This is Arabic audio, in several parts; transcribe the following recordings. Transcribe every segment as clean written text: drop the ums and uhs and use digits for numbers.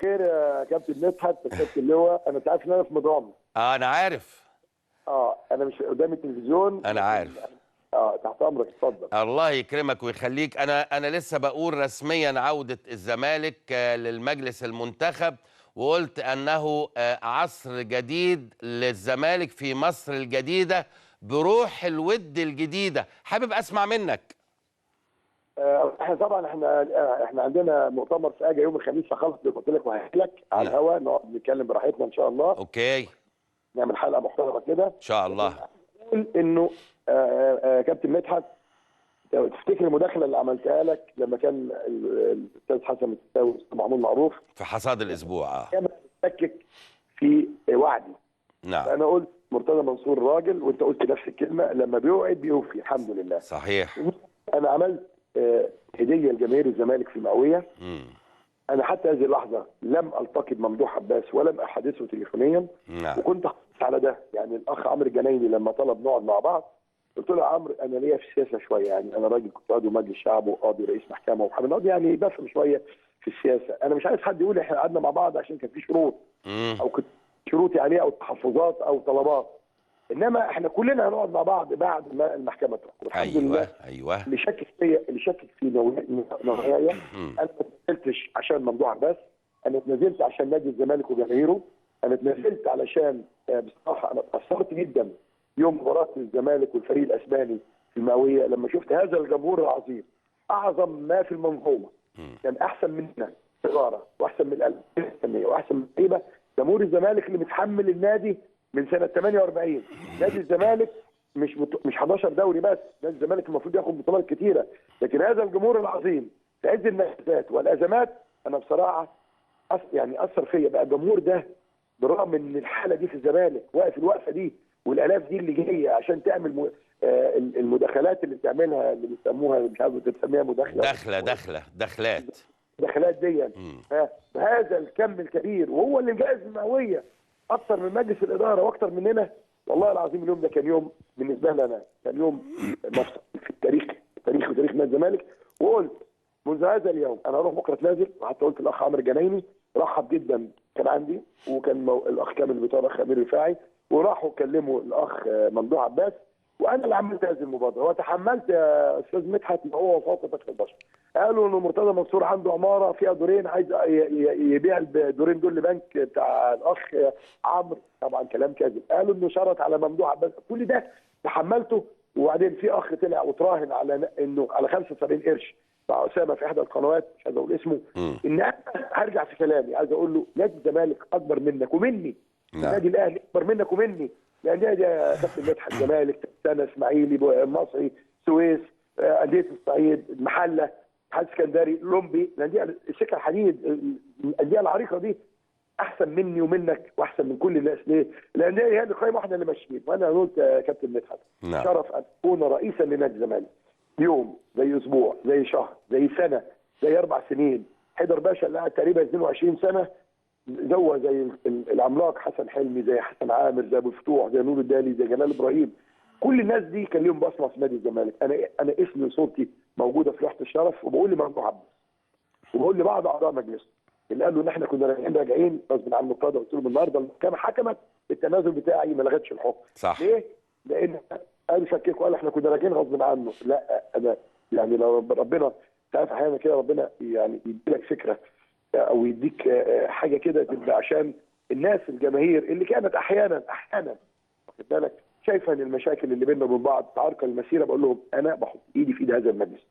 خير يا كابتن مدحت يا كابتن لواء. انا عارف ان انا في مدرعم. انا عارف. انا مش قدام التلفزيون. انا عارف. تحت امرك، اتفضل. الله يكرمك ويخليك. انا لسه بقول رسميا عودة الزمالك للمجلس المنتخب، وقلت انه عصر جديد للزمالك في مصر الجديدة بروح الود الجديدة. حابب اسمع منك. احنا طبعا احنا عندنا مؤتمر في اجا يوم الخميس، فخلص اللي قلت لك وهحكي لك على الهوا، نقعد نتكلم براحتنا ان شاء الله. اوكي، نعمل حلقه محترمه كده ان شاء الله. انه كابتن مدحت، تفتكر المداخله اللي عملتها لك لما كان الاستاذ حسن الساوي والاستاذ محمود معروف في حصاد الاسبوع كان بيتشكك في وعدي؟ نعم. انا قلت مرتضى منصور راجل، وانت قلت نفس الكلمه، لما بيوعد بيوفي الحمد لله. صحيح. انا عملت هديه لجماهير الزمالك في المئويه. انا حتى هذه اللحظه لم التقي بممدوح عباس ولم احادثه تليفونيا. نعم. وكنت حريص على ده، يعني الاخ عمرو الجنايني لما طلب نقعد مع بعض قلت له يا عمرو، انا ليا في السياسه شويه، يعني انا راجل كنت عضو مجلس شعب وقاضي رئيس محكمه ومحامي قاضي، يعني بفهم شويه في السياسه. انا مش عايز حد يقول احنا قعدنا مع بعض عشان كان في شروط او كنت شروطي عليه او تحفظات او طلبات، انما احنا كلنا هنقعد مع بعض بعد ما المحكمه تحكم. الحمد لله. ايوه. اللي شكك في نوعيه انا ما اتنزلتش عشان ممدوح عباس، انا اتنزلت عشان نادي الزمالك وجماهيره، انا اتنزلت علشان بصراحه انا اتاثرت جدا يوم مباراه الزمالك والفريق الاسباني في المئويه، لما شفت هذا الجمهور العظيم اعظم ما في المنظومه، كان احسن مننا اداره واحسن من الانديه واحسن من اللعيبه. جمهور الزمالك اللي متحمل النادي من سنه 48. نادي الزمالك مش 11 دوري بس، نادي الزمالك المفروض ياخد بطولات كتيره، لكن هذا الجمهور العظيم في عز النكسات والازمات انا بصراحه يعني اثر فيا بقى الجمهور ده، بالرغم ان الحاله دي في الزمالك واقف الوقفه دي والالاف دي اللي جايه عشان تعمل المداخلات اللي بتعملها، اللي بيسموها مش عارف بتسميها دخلات دي بهذا الكم الكبير، وهو اللي مجهز المئويه اكثر من مجلس الاداره واكثر مننا. والله العظيم اليوم ده كان يوم بالنسبه لي، انا كان يوم مفصل في التاريخ وتاريخ نادي الزمالك. وقلت منذ هذا اليوم انا هروح بكره نازل، وحتى قلت الاخ عمرو الجنايني رحب جدا كان عندي، وكان الاخ كامل بتاع الاخ امير رفاعي، وراحوا كلموا الاخ ممدوح عباس، وانا اللي عملت هذه المبادره وتحملت يا استاذ مدحت ما هو فوق طاقه البشر. قالوا ان مرتضى منصور عنده عماره فيها دورين عايز يبيع الدورين دول لبنك بتاع الاخ عمرو، طبعا كلام كاذب. قالوا انه شرط على ممدوح عباس، كل ده تحملته. وبعدين في اخ طلع وتراهن على انه على 75 قرش مع اسامه في احدى القنوات مش عايز اقول اسمه، ان انا هرجع في كلامي عايز اقول له نادي الزمالك اكبر منك ومني، النادي الاهلي اكبر منك ومني، الانديه دي يا كابتن مدحت الزمالك، سنه اسماعيلي، مصري، سويس، انديه الصعيد، المحله، اتحاد اسكندري، الاولمبي، الانديه السكه الحديد، الانديه العريقه دي احسن مني ومنك واحسن من كل الناس. ليه؟ الانديه هي اللي قايمه واحنا اللي ماشيين. وانا قلت يا كابتن مدحت شرف ان اكون رئيسا لنادي الزمالك يوم زي اسبوع زي شهر زي سنه زي 4 سنين. حيدر باشا اللي قعد تقريبا 22 سنه زوه زي العملاق حسن حلمي، زي حسن عامر، زي ابو الفتوح، زي نور الدالي، زي جلال ابراهيم، كل الناس دي كان ليهم بصمه في نادي الزمالك. انا اسمي وصورتي موجوده في لوحه الشرف، وبقول لممدوح عباس وبقول لبعض اعضاء مجلسه اللي قالوا ان احنا كنا راجعين غصب عن مرتضى، قلت لهم النهارده المحكمه حكمت التنازل بتاعي ما لغتش الحكم. صح. ليه؟ لان قالوا شككوا، قالوا احنا كنا راجعين غصب عنه. لا، انا يعني لو ربنا تعرف احيانا كده ربنا يعني يديلك فكره او يديك حاجه كده تبقى عشان الناس الجماهير اللي كانت احيانا واخد بالك شايفه ان المشاكل اللي بيننا وبين بعض تعرقل المسيره. بقول لهم انا بحط ايدي في ايد هذا المجلس.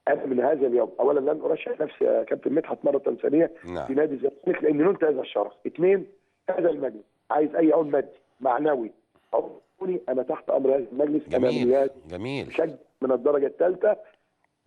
انا من هذا اليوم اولا لن ارشح نفسي يا كابتن مدحت مره ثانيه في نادي الزمالك لاني نلت هذا الشرف. 2 هذا المجلس عايز اي عون مادي معنوي عوني، انا تحت امر هذا المجلس. جميل شج من الدرجه الثالثه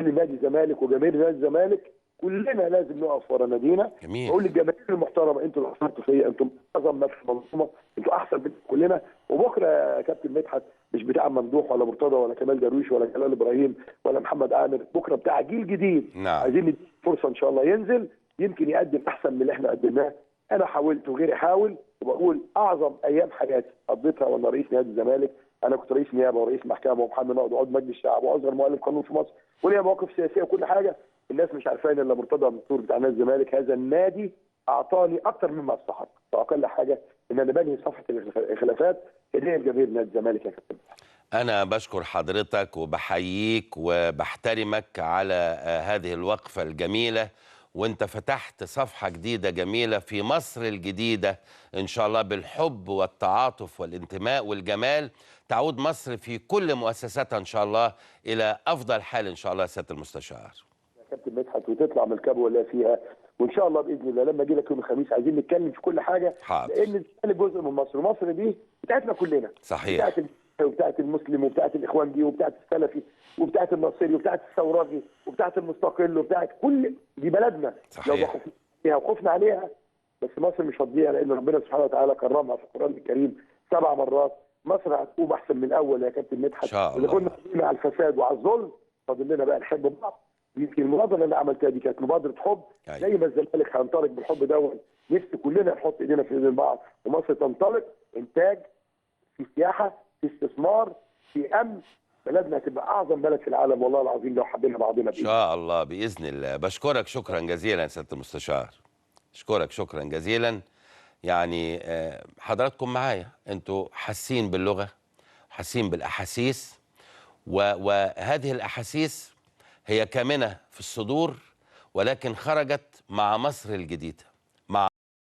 لنادي الزمالك وجماهير نادي الزمالك، كلنا لازم نقف ورا نادينا. بقول للجماهير المحترمه انتوا اللي اثرتوا فيا، انتم اعظم ما في المنظومه، انتوا احسن من كلنا. وبكره يا كابتن مدحت مش بتاع ممدوح ولا مرتضى ولا كمال درويش ولا جلال ابراهيم ولا محمد عامر، بكره بتاع جيل جديد. عايزين نديه فرصه ان شاء الله ينزل يمكن يقدم احسن من اللي احنا قدمناه. انا حاولت وغيري حاول، وبقول اعظم ايام حياتي قضيتها وانا رئيس نادي الزمالك. انا كنت رئيس نيابه ورئيس محكمه ومحامي نقض وعضو مجلس الشعب واصغر مؤلف قانون في مصر، وليا مواقف سياسيه وكل حاجه. الناس مش عارفين الا مرتضى منصور بتاع نادي الزمالك. هذا النادي اعطاني اكتر مما استحق، واقل حاجه ان انا بنهي صفحه الخلافات هديه لجماهير نادي الزمالك يا كابتن. أنا بشكر حضرتك وبحييك وبحترمك على هذه الوقفة الجميلة، وانت فتحت صفحة جديدة جميلة في مصر الجديدة إن شاء الله، بالحب والتعاطف والانتماء والجمال تعود مصر في كل مؤسساتها إن شاء الله إلى أفضل حال إن شاء الله يا سيادة المستشار. يا كابتن مدحت، وتطلع من الكبوه اللي فيها، وان شاء الله باذن الله لما اجي لك يوم الخميس عايزين نتكلم في كل حاجه. حاضر. لان الزمالك جزء من مصر، ومصر دي بتاعتنا كلنا. صحيح. وبتاعت المسلم وبتاعت الاخوانجي وبتاعت السلفي وبتاعت الناصري وبتاعت الثوراجي وبتاعت المستقل وبتاعت كل دي بلدنا. صحيح. لو ما خفنا فيها وخفنا عليها، بس مصر مش هتضيع، لان ربنا سبحانه وتعالى كرمها في القران الكريم 7 مرات. مصر هتقوم احسن من الاول يا كابتن مدحت. إن شاء الله. اذا كنا قايمين على الفساد وعلى الظلم، فاضل لنا بقى نحب بعض. يمكن المبادره اللي عملتها دي كانت مبادره حب. أيوة. زي ما الزمالك هينطلق بالحب دوت، نفسي كلنا نحط ايدينا في ايدين بعض، ومصر تنطلق انتاج، في سياحه، في استثمار، في امن. بلدنا هتبقى اعظم بلد في العالم والله العظيم لو حبينا بعضنا إن شاء الله بإذن الله. بشكرك شكرا جزيلا يا سيادة المستشار، أشكرك شكرا جزيلا. يعني حضراتكم معايا، أنتوا حاسين باللغة، حاسين بالأحاسيس، وهذه الأحاسيس هي كامنة في الصدور، ولكن خرجت مع مصر الجديدة.